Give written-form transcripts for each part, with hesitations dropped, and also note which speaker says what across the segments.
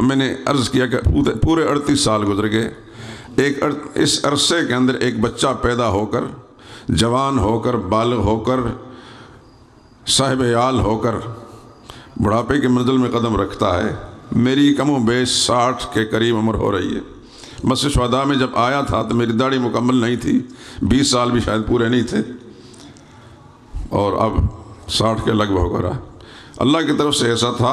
Speaker 1: میں نے عرض کیا کہ پورے 38 سال گزر گئے، اس عرصے کے اندر ایک بچہ پیدا ہو کر، جوان ہو کر، بالغ ہو کر، صاحب عیال ہو کر بڑھاپے کی منزل میں قدم رکھتا ہے۔ میری کم و بیش 60 کے قریب عمر ہو رہی ہے۔ مسجد شہداء میں جب آیا تھا تو میری داڑھی مکمل نہیں تھی، 20 سال بھی شاید پورے نہیں تھے، اور اب 60 کے لگ بھگ ہو رہا۔ اللہ کی طرف سے ایسا تھا،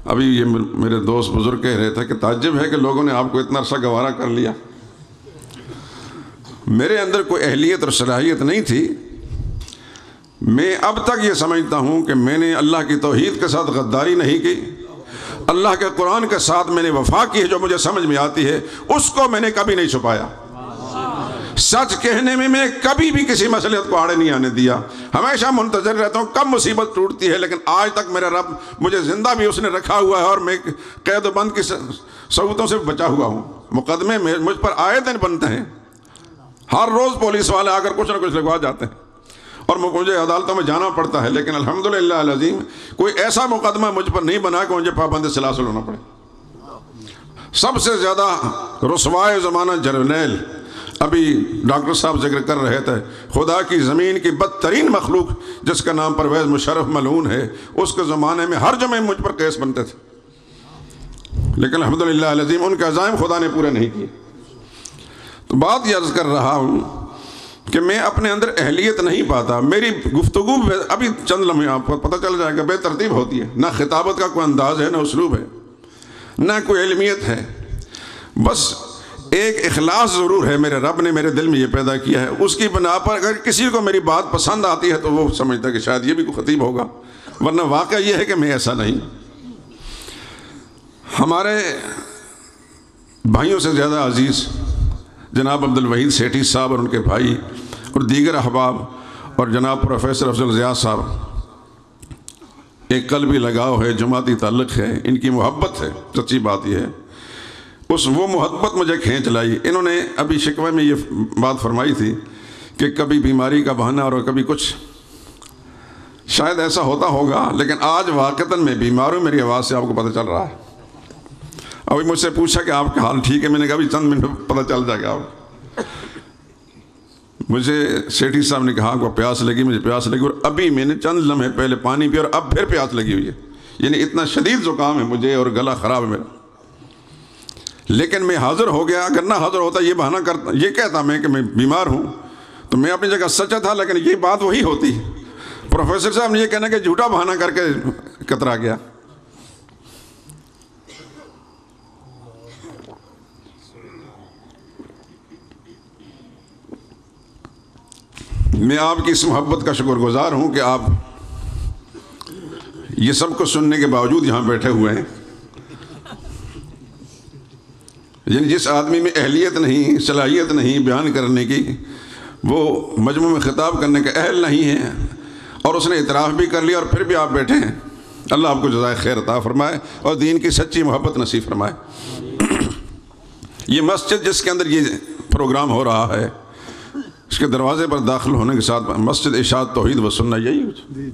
Speaker 1: ابھی یہ میرے دوست بزرگ کہہ رہے تھے کہ تعجب ہے کہ لوگوں نے آپ کو اتنا عرصہ گوارا کر لیا۔ میرے اندر کوئی اہلیت اور صلاحیت نہیں تھی۔ میں اب تک یہ سمجھتا ہوں کہ میں نے اللہ کی توحید کے ساتھ غداری نہیں کی، اللہ کے قرآن کے ساتھ میں نے وفا کی ہے، جو مجھے سمجھ میں آتی ہے اس کو میں نے کبھی نہیں چھپایا۔ سچ کہنے میں کبھی بھی کسی مصلحت کو آڑے نہیں آنے دیا۔ ہمیشہ منتظر رہتا ہوں کب مصیبت ٹوٹتی ہے، لیکن آج تک میرا رب مجھے زندہ بھی اس نے رکھا ہوا ہے، اور میں قید و بند کی صعوبتوں سے بچا ہوا ہوں۔ مقدمے مجھ پر آئے دن بنتے ہیں، ہر روز پولیس والے آ کر کچھ نہ کچھ لگوا جاتے ہیں، اور مجھے عدالتوں میں جانا پڑتا ہے، لیکن الحمدللہ العظیم کوئی ایسا مقدمہ مجھ پر نہیں بنا کہ مجھے پابند سلاسل ہونا پڑے۔ سب سے زیادہ رسوائے زمانہ جرنیل، ابھی ڈاکٹر صاحب ذکر کر رہے تھے، خدا کی زمین کی بدترین مخلوق جس کا نام پرویز مشرف ملعون ہے، اس کے زمانے میں ہر جمعے مجھ پر کیس بنتے تھے، لیکن الحمدللہ العظیم ان کے عزائم خدا نے پورے نہیں کیے۔ تو بات یہ عرض کر رہا ہوں کہ میں اپنے اندر اہلیت نہیں پاتا۔ میری گفتگو ابھی چند لمحے آپ کو پتہ چل جائے گا بے ترتیب ہوتی ہے، نہ خطابت کا کوئی انداز ہے، نہ اسلوب ہے، نہ کوئی علمیت ہے، بس ایک اخلاص ضرور ہے میرے رب نے میرے دل میں یہ پیدا کیا ہے۔ اس کی بنا پر اگر کسی کو میری بات پسند آتی ہے تو وہ سمجھتا ہے کہ شاید یہ بھی کوئی خطیب ہوگا، ورنہ واقعہ یہ ہے کہ میں ایسا نہیں۔ ہمارے بھائیوں سے زیادہ عزیز جناب عبدالوحید سیٹھی صاحب اور ان کے بھائی اور دیگر احباب اور جناب پروفیسر افضل ضیاء صاحب، ایک قلبی لگاؤ ہے، جماعتی تعلق ہے، ان کی محبت ہے، سچی بات یہ ہے۔ وہ محبت مجھے کھینچ لائی۔ انہوں نے ابھی شکوے میں یہ بات فرمائی تھی کہ کبھی بیماری کا بہانہ اور کبھی کچھ، شاید ایسا ہوتا ہوگا، لیکن آج واقعتاً میں بیمار ہوں، میری آواز سے آپ کو پتہ چل رہا ہے۔ ابھی مجھ سے پوچھا کہ آپ کا حال ٹھیک ہے، میں نے کہا ابھی چند منٹ پتہ چل جائے گا آپ۔ مجھے سیٹھی صاحب نے کہا کہ پیاس لگی، مجھے پیاس لگی، اور ابھی میں نے چند لمحے پہلے پانی پیا اور اب پھر پیاس لگی ہوئی ہے، یعنی اتنا شدید زکام ہے مجھے اور گلا خراب ہے میرا۔ لیکن میں حاضر ہو گیا، اگر نہ حاضر ہوتا یہ بہانہ کرتا، یہ کہتا میں کہ میں بیمار ہوں، تو میں اپنی جگہ سچا تھا، لیکن یہ بات وہی ہوتی۔ پروفیسر صاحب نے یہ کہنا کہ جھوٹا بہانہ کر کے کترا گیا۔ میں آپ کی اس محبت کا شکر گزار ہوں کہ آپ یہ سب کو سننے کے باوجود یہاں بیٹھے ہوئے ہیں۔ یعنی جس آدمی میں اہلیت نہیں، صلاحیت نہیں بیان کرنے کی، وہ مجمع میں خطاب کرنے کا اہل نہیں ہے، اور اس نے اعتراف بھی کر لیا اور پھر بھی آپ بیٹھے ہیں۔ اللہ آپ کو جزائے خیر عطا فرمائے اور دین کی سچی محبت نصیب فرمائے۔ یہ مسجد جس کے اندر یہ پروگرام ہو رہا ہے، اس کے دروازے پر داخل ہونے کے ساتھ مسجد اشاعت توحید و سنت، یہی ہے۔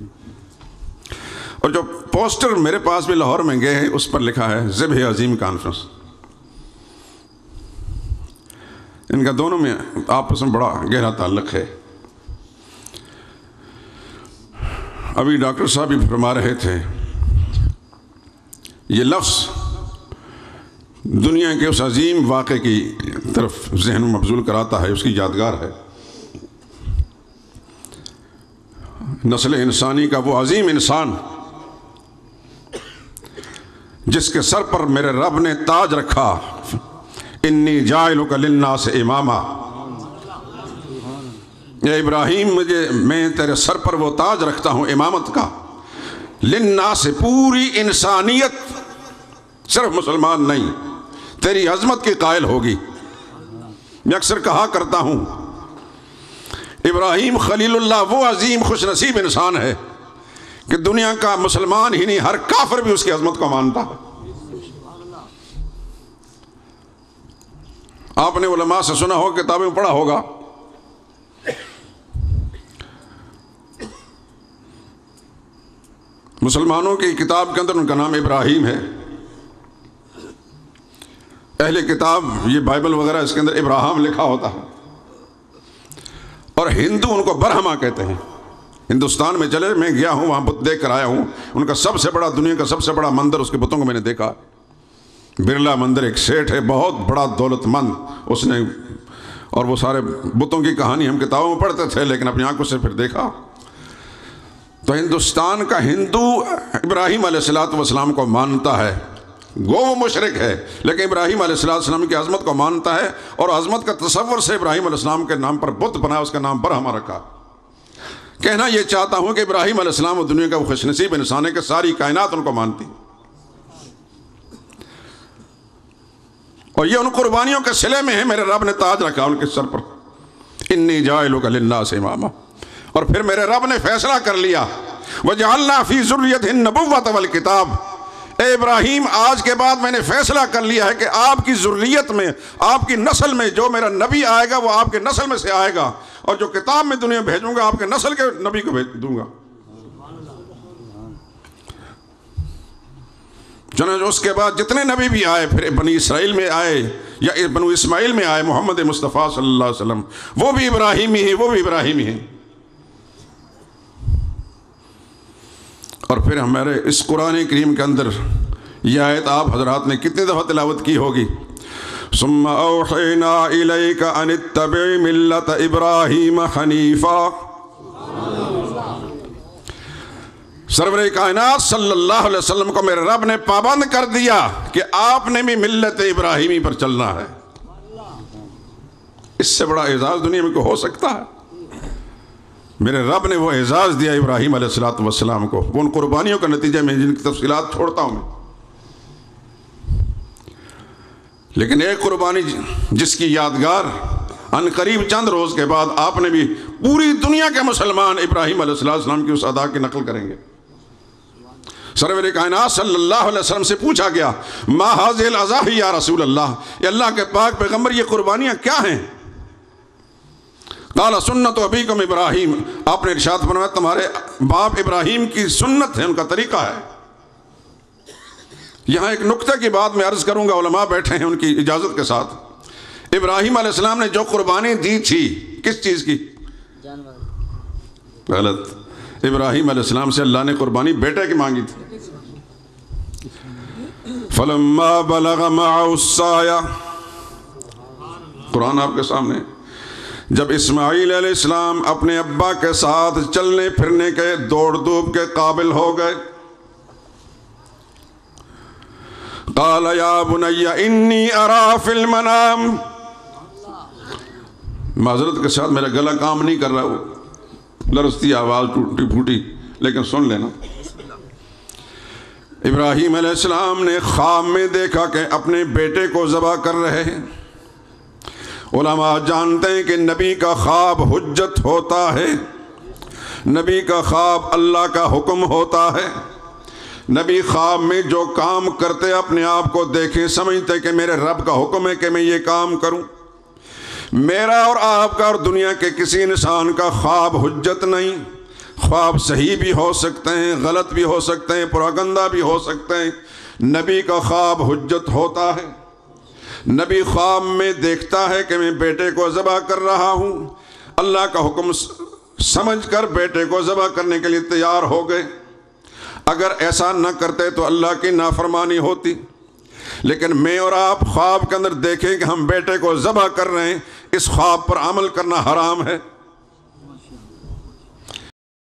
Speaker 1: اور جو پوسٹر میرے پاس بھی لاہور میں گئے ہیں، اس پر لکھا ہے ذبح عظیم کانفرنس۔ ان کا دونوں میں آپس میں بڑا گہرا تعلق ہے۔ ابھی ڈاکٹر صاحب بھی فرما رہے تھے، یہ لفظ دنیا کے اس عظیم واقعے کی طرف ذہن میں مبذول کراتا ہے، اس کی یادگار ہے۔ نسل انسانی کا وہ عظیم انسان جس کے سر پر میرے رب نے تاج رکھا، انی جاعلک للناس اماما، اے ابراہیم میں تیرے سر پر وہ تاج رکھتا ہوں امامت کا، للناس پوری انسانیت، صرف مسلمان نہیں، تیری عظمت کی قائل ہوگی۔ میں اکثر کہا کرتا ہوں، ابراہیم خلیل اللہ وہ عظیم خوش نصیب انسان ہے کہ دنیا کا مسلمان ہی نہیں، ہر کافر بھی اس کی عظمت کو مانتا ہے۔ آپ نے علماء سے سنا ہوگا، کتابیں پڑھا ہوگا، مسلمانوں کی کتاب کے اندر ان کا نام ابراہیم ہے، اہل کتاب یہ بائبل وغیرہ اس کے اندر ابراہیم لکھا ہوتا ہے، اور ہندو ان کو برہما کہتے ہیں۔ ہندوستان میں چلے، میں گیا ہوں وہاں بت دیکھ کر آیا ہوں، ان کا سب سے بڑا، دنیا کا سب سے بڑا مندر، اس کے بتوں کو میں نے دیکھا۔ برلا مندر، ایک سیٹھ ہے بہت بڑا دولت مند، اس نے، اور وہ سارے بتوں کی کہانی ہم کتابوں میں پڑھتے تھے لیکن اپنی آنکھوں سے پھر دیکھا۔ تو ہندوستان کا ہندو ابراہیم علیہ السلام کو مانتا ہے، گو وہ مشرک ہے لیکن ابراہیم علیہ السلام کی عظمت کو مانتا ہے، اور عظمت کا تصور سے ابراہیم علیہ السلام کے نام پر بت بنا، اس کا نام برہما رکھا۔ کہنا یہ چاہتا ہوں کہ ابراہیم علیہ السلام اور دنیا کا وہ خوش نصیب انسان ہے کہ ساری کائنات ان کو مانتی، اور یہ ان قربانیوں کے صلے میں ہے۔ میرے رب نے تاج رکھا ان کے سر پر، انی جاعلک للناس اماما، اور پھر میرے رب نے فیصلہ کر لیا، وجعلنا فی ذریتہ النبوۃ والکتاب، اے ابراہیم آج کے بعد میں نے فیصلہ کر لیا ہے کہ آپ کی ذریت میں، آپ کی نسل میں جو میرا نبی آئے گا وہ آپ کے نسل میں سے آئے گا، اور جو کتاب میں دنیا بھیجوں گا آپ کے نسل کے نبی کو بھیج دوں گا۔ چنانچہ اس کے بعد جتنے نبی بھی آئے، پھر بنی اسرائیل میں آئے یا بنو اسماعیل میں آئے، محمد مصطفیٰ صلی اللہ علیہ وسلم، وہ بھی ابراہیمی ہیں، وہ بھی ابراہیمی ہیں۔ اور پھر ہمارے اس قرآن کریم کے اندر یہ آیت آپ حضرات نے کتنی دفعہ تلاوت کی ہوگی، ثم اوحینا الیک ان اتبع ملت ابراہیم حنیفا۔ سرور کائنات صلی اللہ علیہ وسلم کو میرے رب نے پابند کر دیا کہ آپ نے بھی ملت ابراہیمی پر چلنا ہے۔ اس سے بڑا اعزاز دنیا میں کوئی ہو سکتا ہے؟ میرے رب نے وہ اعزاز دیا ابراہیم علیہ السلام کو، وہ ان قربانیوں کا نتیجہ میں جن کی تفصیلات چھوڑتا ہوں میں، لیکن ایک قربانی جس کی یادگار ان قریب چند روز کے بعد آپ نے بھی، پوری دنیا کے مسلمان ابراہیم علیہ السلام کی اس ادا کی نقل کریں گے۔ سرور کائنات صلی اللہ علیہ وسلم سے پوچھا گیا، ما ھذہ الاضاحی یا رسول اللہ، یہ اللہ کے پاک پیغمبر یہ قربانیاں کیا ہیں؟ قال سنت ابیکم ابراہیم، آپ نے ارشاد فرمایا تمہارے باپ ابراہیم کی سنت ہے، ان کا طریقہ ہے۔ یہاں ایک نکتہ کی بات میں عرض کروں گا، علماء بیٹھے ہیں ان کی اجازت کے ساتھ۔ ابراہیم علیہ السلام نے جو قربانی دی تھی کس چیز کی؟ غلط، ابراہیم علیہ السلام سے اللہ نے قربانی بیٹے کی مانگی تھی۔ فلما بلغ معه السعی، قرآن آپ کے سامنے، جب اسماعیل علیہ السلام اپنے ابا کے ساتھ چلنے پھرنے کے، دوڑ دھوپ کے قابل ہو گئے، قال یا بنی انی ارا فی المنام، معذرت کے ساتھ میرا گلا کام نہیں کر رہا، وہ لرزتی آواز ٹوٹی پھوٹی، لیکن سن لینا۔ ابراہیم علیہ السلام نے خواب میں دیکھا کہ اپنے بیٹے کو ذبح کر رہے ہیں۔ علماء جانتے ہیں کہ نبی کا خواب حجت ہوتا ہے، نبی کا خواب اللہ کا حکم ہوتا ہے۔ نبی خواب میں جو کام کرتے اپنے آپ کو دیکھیں، سمجھتے کہ میرے رب کا حکم ہے کہ میں یہ کام کروں۔ میرا اور آپ کا اور دنیا کے کسی انسان کا خواب حجت نہیں۔ خواب صحیح بھی ہو سکتے ہیں، غلط بھی ہو سکتے ہیں، پروپیگنڈا بھی ہو سکتے ہیں، نبی کا خواب حجت ہوتا ہے۔ نبی خواب میں دیکھتا ہے کہ میں بیٹے کو ذبح کر رہا ہوں، اللہ کا حکم سمجھ کر بیٹے کو ذبح کرنے کے لیے تیار ہو گئے۔ اگر ایسا نہ کرتے تو اللہ کی نافرمانی ہوتی، لیکن میں اور آپ خواب کے اندر دیکھیں کہ ہم بیٹے کو ذبح کر رہے ہیں، اس خواب پر عمل کرنا حرام ہے۔